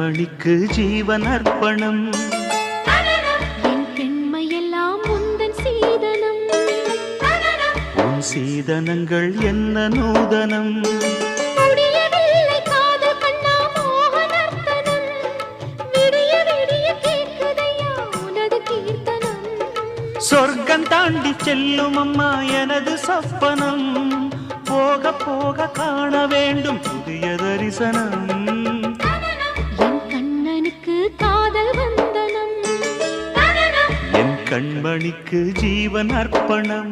கண்மணிக்கு ஜீவன் அர்ப்பணம். என் பெண்மையெல்லாம் உந்தன் சீதனம். உன் சீதனங்கள் என்ன நூதனம். முடியவில்லை காதல் கண்ணா மோகனர்த்தனம். விடிய விடிய கேட்குதையா உனது கீர்த்தனம். சொர்க்கம் தாண்டி செல்லும் அம்மா எனது சொப்பனம். போக போக காண வேண்டும் புதிய தரிசனம். என் கண்ணனுக்கு காதல் வந்தனம். என் கண்மணிக்கு ஜீவன் அர்ப்பணம்.